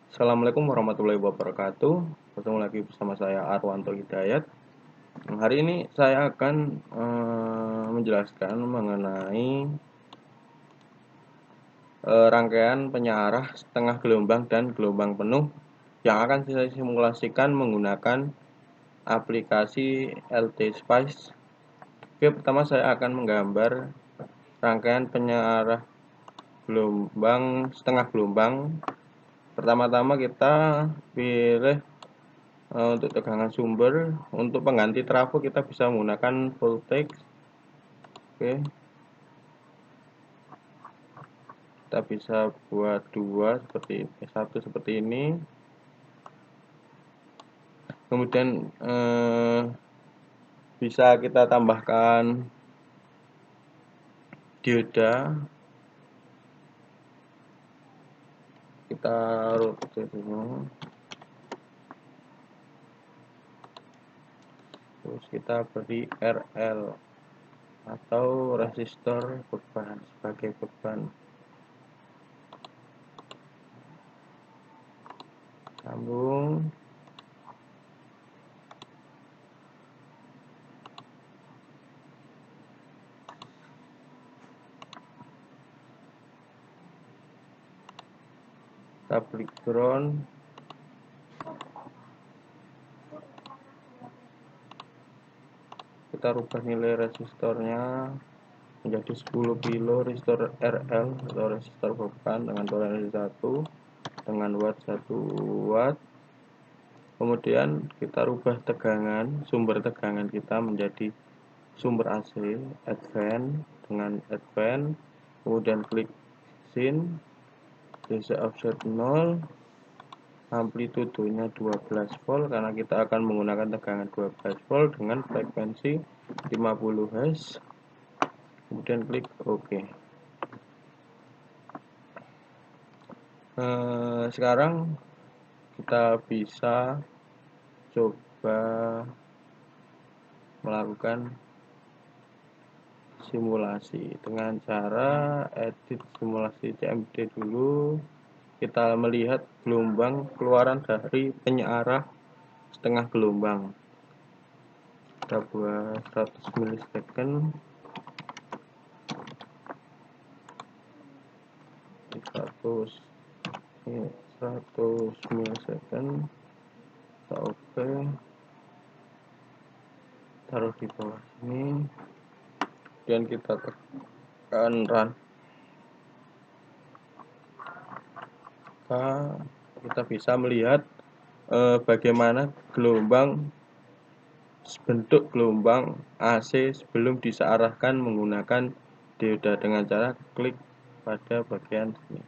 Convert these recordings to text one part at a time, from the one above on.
Assalamualaikum warahmatullahi wabarakatuh. Ketemu lagi bersama saya Arwanto Hidayat. Hari ini saya akan menjelaskan mengenai rangkaian penyearah setengah gelombang dan gelombang penuh yang akan saya simulasikan menggunakan aplikasi LT Spice. Oke, pertama saya akan menggambar rangkaian penyearah gelombang setengah gelombang. Pertama-tama kita pilih untuk tegangan sumber. Untuk pengganti trafo kita bisa menggunakan voltage. Oke, kita bisa buat dua satu seperti ini. Kemudian bisa kita tambahkan dioda. Kita rotate dulu. Terus kita beri RL atau resistor beban sebagai beban. Sambung. Kita beri ground. Kita rubah nilai resistornya menjadi 10 kilo resistor RL atau resistor beban dengan toleransi 1 dengan watt 1 watt. Kemudian kita rubah tegangan, sumber tegangan kita menjadi sumber AC advance dengan advance. Kemudian klik scene, DC offset 0, amplitudenya 12 volt karena kita akan menggunakan tegangan 12 volt dengan frekuensi 50 Hz. Kemudian klik OK. Sekarang kita bisa coba melakukan simulasi dengan cara edit simulasi CMD dulu. Kita melihat gelombang keluaran dari penyearah setengah gelombang. Kita buat 100 milisecond. 100 milisecond. Kita oke. Taruh di bawah sini. Kemudian kita tekan run. Kita bisa melihat bagaimana bentuk gelombang AC sebelum disearahkan menggunakan dioda dengan cara klik pada bagian sini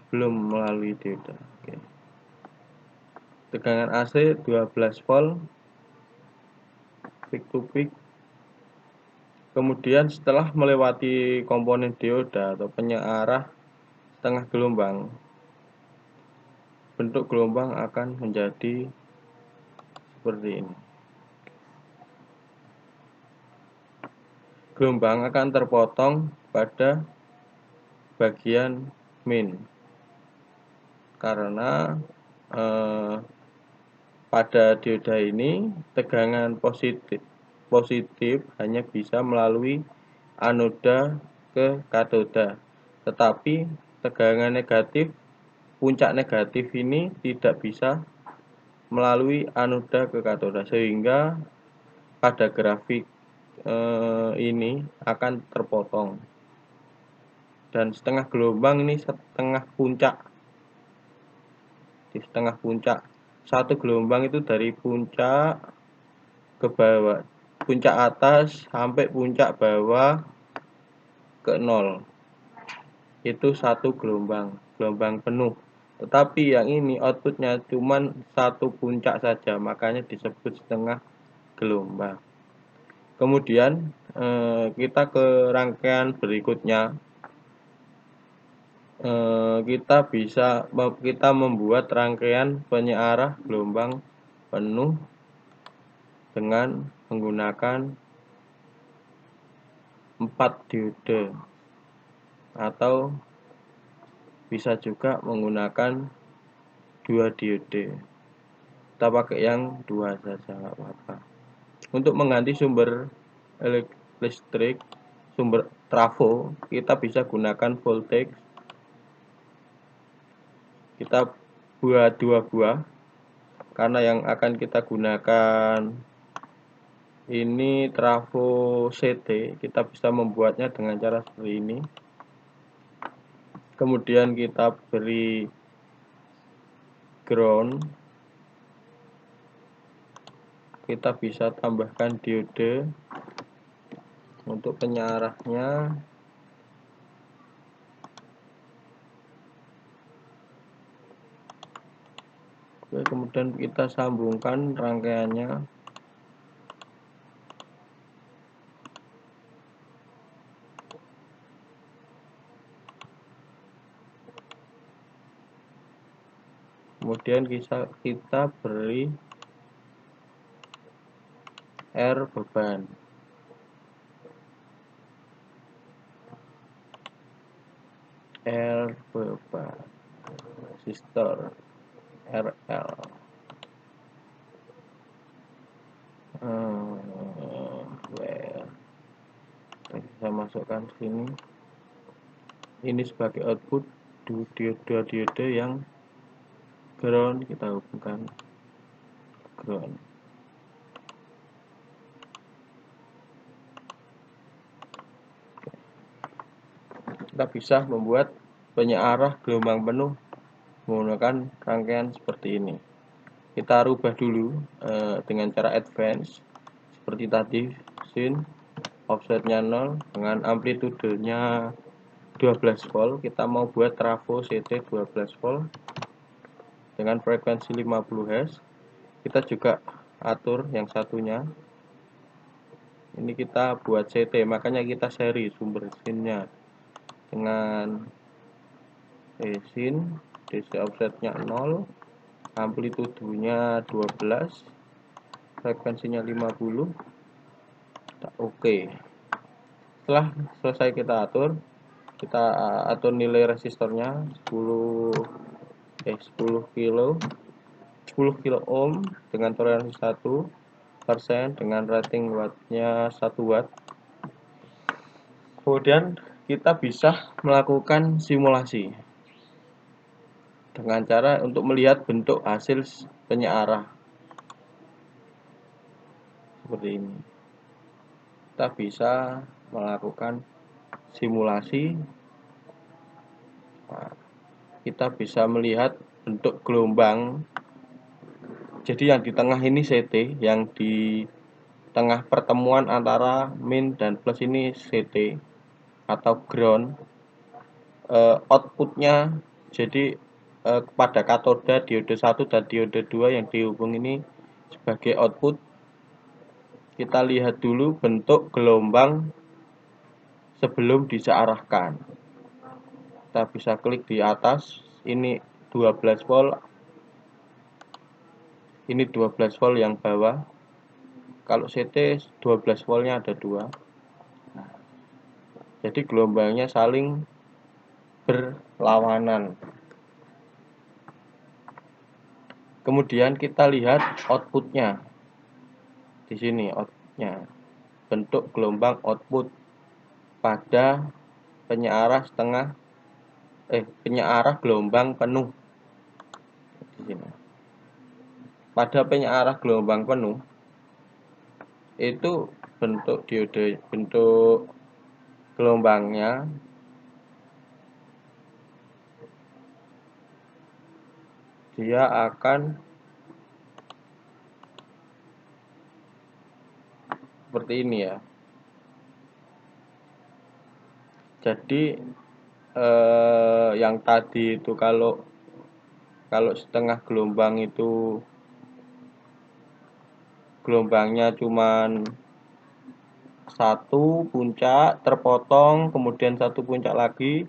sebelum melalui dioda. Oke. Tegangan AC 12 volt peak to peak. Kemudian setelah melewati komponen dioda atau penyearah setengah gelombang, bentuk gelombang akan menjadi seperti ini. Gelombang akan terpotong pada bagian min karena pada dioda ini tegangan positif hanya bisa melalui anoda ke katoda, tetapi tegangan negatif, puncak negatif ini tidak bisa melalui anoda ke katoda, sehingga pada grafik ini akan terpotong. Dan setengah gelombang ini setengah puncak. Di setengah puncak, satu gelombang itu dari puncak ke bawah, puncak atas sampai puncak bawah ke 0. Itu satu gelombang penuh. Tetapi yang ini outputnya cuma satu puncak saja, makanya disebut setengah gelombang. Kemudian kita ke rangkaian berikutnya. Kita membuat rangkaian penyearah gelombang penuh dengan menggunakan 4 diode atau bisa juga menggunakan 2 diode. Kita pakai yang 2 saja, nggak apa-apa. Untuk mengganti sumber listrik, sumber trafo, kita bisa gunakan voltage. Kita buat 2 buah, karena yang akan kita gunakan ini trafo CT. Kita bisa membuatnya dengan cara seperti ini. Kemudian kita beri ground. Kita bisa tambahkan diode untuk penyarahnya. Oke, kemudian kita sambungkan rangkaiannya. Kemudian kita beri R beban. R beban resistor RL. Saya masukkan sini. Ini sebagai output diode yang ground, kita hubungkan ground. Kita bisa membuat penyearah gelombang penuh menggunakan rangkaian seperti ini. Kita rubah dulu dengan cara advance seperti tadi, sin offsetnya 0 dengan amplitudenya 12 volt. Kita mau buat trafo CT 12 volt dengan frekuensi 50 Hz. Kita juga atur yang satunya. Ini kita buat CT, makanya kita seri sumber sinnya dengan sin DC offsetnya 0, amplitudenya 12, frekuensinya 50. Oke. Setelah selesai kita atur nilai resistornya 10 kilo ohm dengan toleransi 1% dengan rating wattnya 1 watt. Kemudian kita bisa melakukan simulasi dengan cara untuk melihat bentuk hasil penyearah seperti ini. Kita bisa melakukan simulasi. Nah, kita bisa melihat bentuk gelombang. Jadi yang di tengah ini CT, yang di tengah pertemuan antara min dan plus ini CT atau ground. Outputnya jadi pada katoda diode 1 dan diode 2 yang dihubung ini sebagai output. Kita lihat dulu bentuk gelombang sebelum disearahkan. Kita bisa klik di atas, ini 12 volt, ini 12 volt yang bawah. Kalau CT 12 voltnya ada 2. Jadi gelombangnya saling berlawanan. Kemudian kita lihat outputnya. Di sini outputnya, bentuk gelombang output pada penyearah penyearah gelombang penuh. Di sini. Pada penyearah gelombang penuh itu bentuk gelombangnya dia akan seperti ini ya. Jadi yang tadi itu kalau setengah gelombang itu gelombangnya cuman satu puncak terpotong, kemudian satu puncak lagi.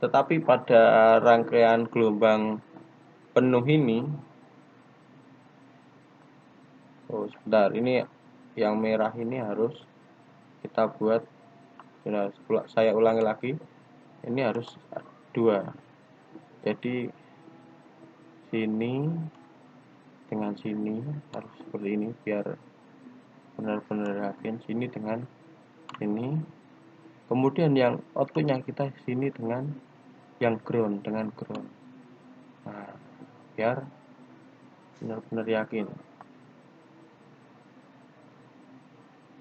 Tetapi pada rangkaian gelombang penuh ini, sebentar, ini yang merah ini harus kita buat. Saya ulangi lagi, ini harus 2. Jadi sini dengan sini harus seperti ini biar benar-benar yakin, sini dengan ini. Kemudian yang outputnya kita sini dengan yang ground, dengan ground. Nah, biar benar-benar yakin.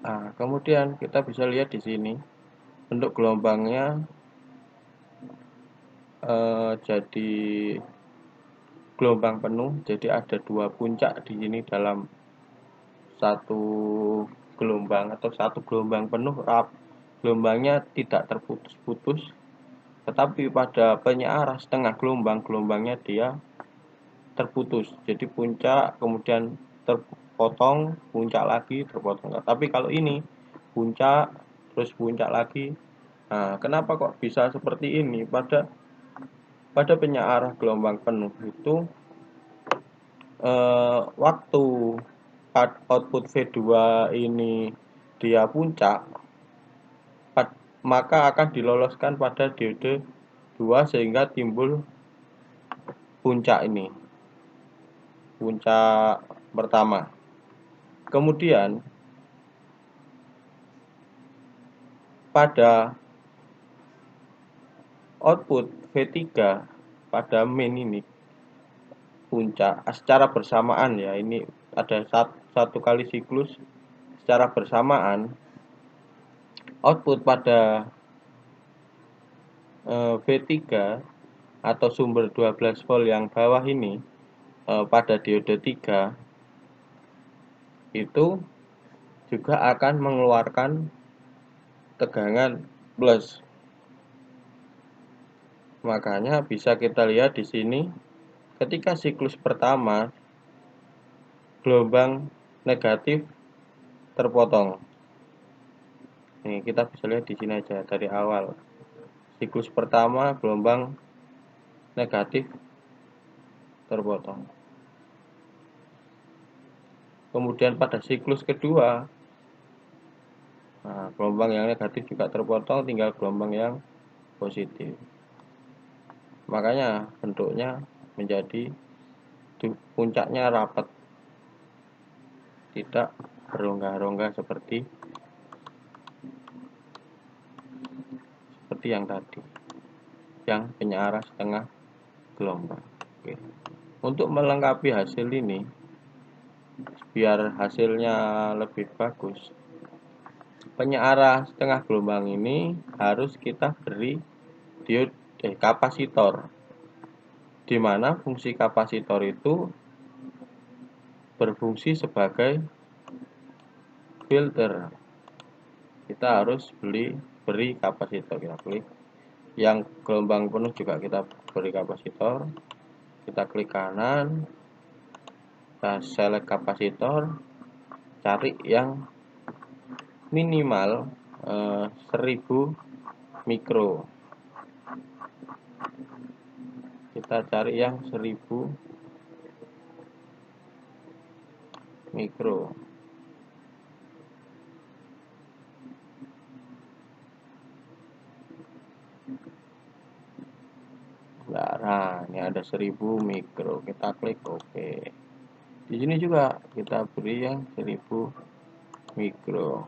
Nah, kemudian kita bisa lihat di sini bentuk gelombangnya jadi gelombang penuh. Jadi ada dua puncak di sini dalam satu gelombang atau satu gelombang penuh. Gelombangnya tidak terputus-putus, tetapi pada penyearah setengah gelombangnya dia terputus. Jadi puncak kemudian terpotong, puncak lagi terpotong. Tapi kalau ini puncak terus puncak lagi. Nah, kenapa kok bisa seperti ini? Pada penyearah gelombang penuh itu waktu output V2 ini dia puncak, maka akan diloloskan pada diode 2 sehingga timbul puncak ini, puncak pertama. Kemudian pada output V3 pada main ini puncak secara bersamaan ya, ini ada satu kali siklus secara bersamaan. Output pada V3 atau sumber 12 volt yang bawah ini pada diode 3 itu juga akan mengeluarkan tegangan plus. Makanya bisa kita lihat di sini ketika siklus pertama gelombang negatif terpotong. Ini kita bisa lihat di sini aja dari awal. Siklus pertama gelombang negatif terpotong. Kemudian pada siklus kedua, nah, gelombang yang negatif juga terpotong, tinggal gelombang yang positif. Makanya bentuknya menjadi puncaknya rapat, tidak berongga-rongga seperti yang tadi, yang penyearah setengah gelombang. Oke. Untuk melengkapi hasil ini, biar hasilnya lebih bagus, penyearah setengah gelombang ini harus kita beri kapasitor, di mana fungsi kapasitor itu berfungsi sebagai filter. Kita harus beri kapasitor, kita klik yang gelombang penuh juga kita beri kapasitor, kita klik kanan, kita select kapasitor, cari yang minimal 1000 mikro, kita cari yang 1000 mikro. Nah, ini ada 1000 mikro, kita klik OK. Di sini juga kita beri yang 1000 mikro.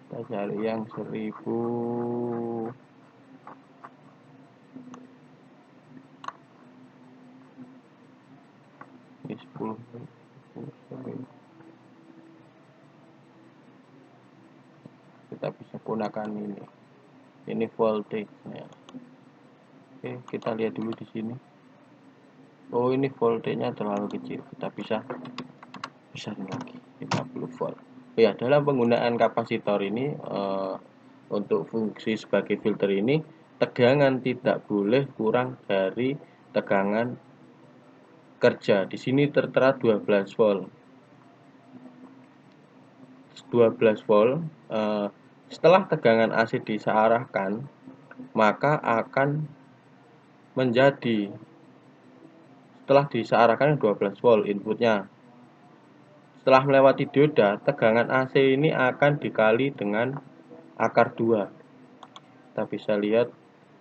Kita cari yang 1000 ini 10. Kita bisa gunakan ini voltage-nya. Oke, kita lihat dulu di sini. Oh, ini voltage-nya terlalu kecil, kita bisa lagi 50 volt. Ya, dalam penggunaan kapasitor ini untuk fungsi sebagai filter ini, tegangan tidak boleh kurang dari tegangan kerja. Di sini tertera 12 volt. 12 volt. Setelah tegangan AC disearahkan, maka akan menjadi, setelah disearahkan 12 volt inputnya, setelah melewati dioda, tegangan AC ini akan dikali dengan akar 2. kita bisa lihat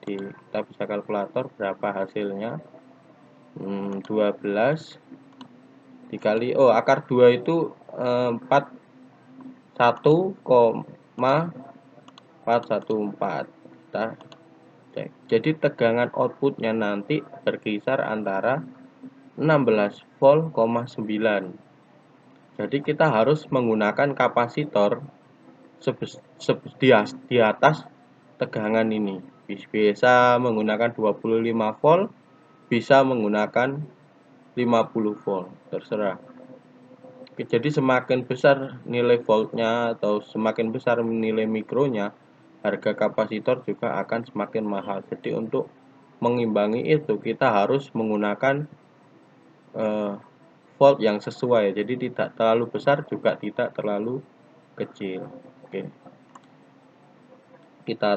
kita bisa kalkulator berapa hasilnya. 12 dikali akar 2 itu 41,414. Kita cek. Jadi tegangan outputnya nanti berkisar antara 16 volt, 9. Jadi kita harus menggunakan kapasitor di atas tegangan ini. Bisa menggunakan 25 volt, bisa menggunakan 50 volt, terserah. Jadi semakin besar nilai voltnya atau semakin besar nilai mikronya, harga kapasitor juga akan semakin mahal. Jadi untuk mengimbangi itu kita harus menggunakan volt yang sesuai. Jadi tidak terlalu besar juga tidak terlalu kecil. Oke. Kita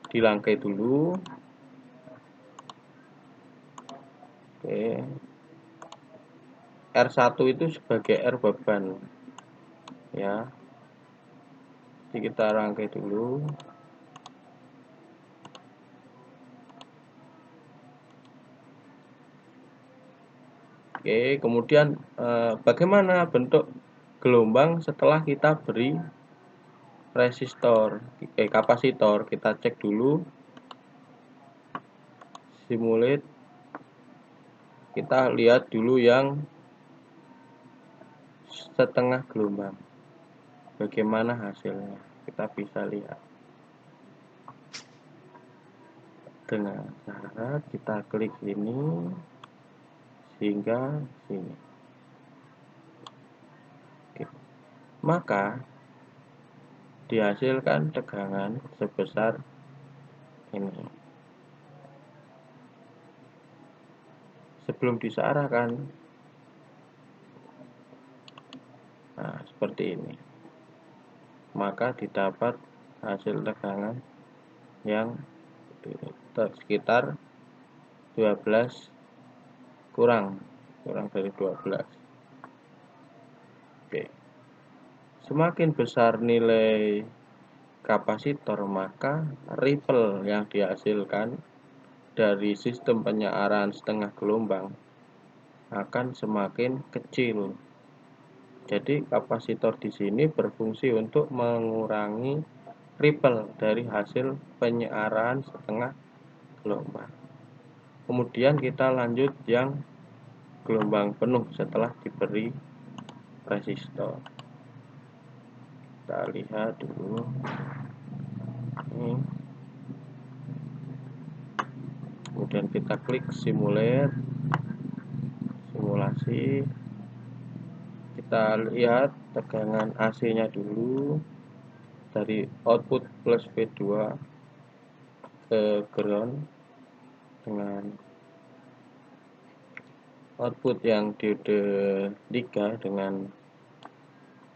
dirangkai dulu. Oke. R1 itu sebagai R beban. Ya. Jadi kita rangkai dulu. Oke, kemudian bagaimana bentuk gelombang setelah kita beri kapasitor? Kita cek dulu, simulate. Kita lihat dulu yang setengah gelombang. Bagaimana hasilnya? Kita bisa lihat dengan cara kita klik ini hingga sini. Oke. Maka dihasilkan tegangan sebesar ini. Sebelum disearahkan, nah seperti ini, maka didapat hasil tegangan yang sekitar 12 kurang dari 12. Oke. Semakin besar nilai kapasitor, maka ripple yang dihasilkan dari sistem penyiaran setengah gelombang akan semakin kecil. Jadi kapasitor di sini berfungsi untuk mengurangi ripple dari hasil penyiaran setengah gelombang. Kemudian kita lanjut yang gelombang penuh setelah diberi resistor. Kita lihat dulu ini. Kemudian kita klik simulasi. Kita lihat tegangan AC-nya dulu dari output plus V2 ke ground dengan output yang diode 3 dengan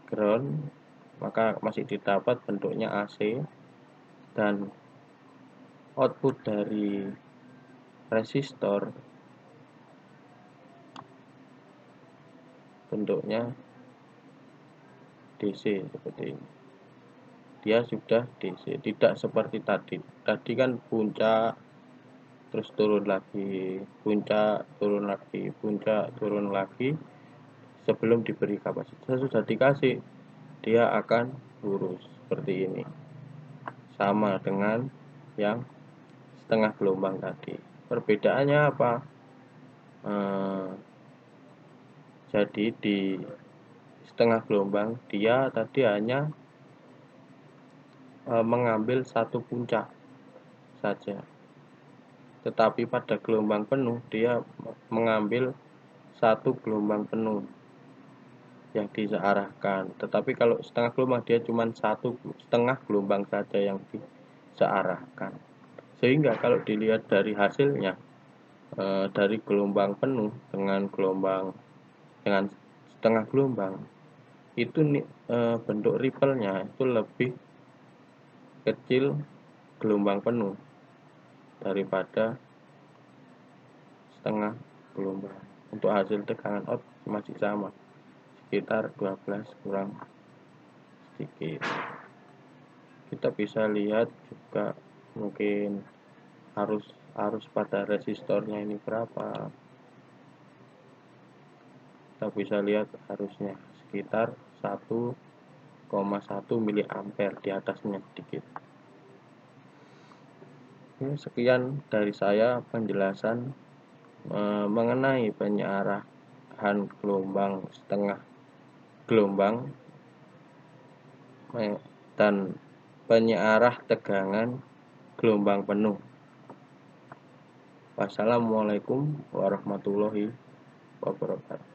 ground, maka masih didapat bentuknya AC, dan output dari resistor bentuknya DC seperti ini. Dia sudah DC, tidak seperti tadi. Tadi kan puncak terus turun lagi, puncak turun lagi, puncak turun lagi. Sebelum diberi kapasitor sudah dikasih, dia akan lurus seperti ini, sama dengan yang setengah gelombang tadi. Perbedaannya apa? Jadi di setengah gelombang dia tadi hanya mengambil satu puncak saja, tetapi pada gelombang penuh dia mengambil satu gelombang penuh yang disearahkan. Tetapi kalau setengah gelombang dia cuma satu setengah gelombang saja yang disearahkan. Sehingga kalau dilihat dari hasilnya, dari gelombang penuh dengan setengah gelombang itu bentuk ripple-nya itu lebih kecil gelombang penuh daripada setengah gelombang. Untuk hasil tegangan out masih sama, sekitar 12 kurang sedikit. Kita bisa lihat juga mungkin harus pada resistornya ini berapa. Kita bisa lihat harusnya sekitar 1,1 mA di atasnya sedikit. Sekian dari saya penjelasan mengenai penyerahan gelombang setengah gelombang dan penyarah tegangan gelombang penuh. Wassalamualaikum warahmatullahi wabarakatuh.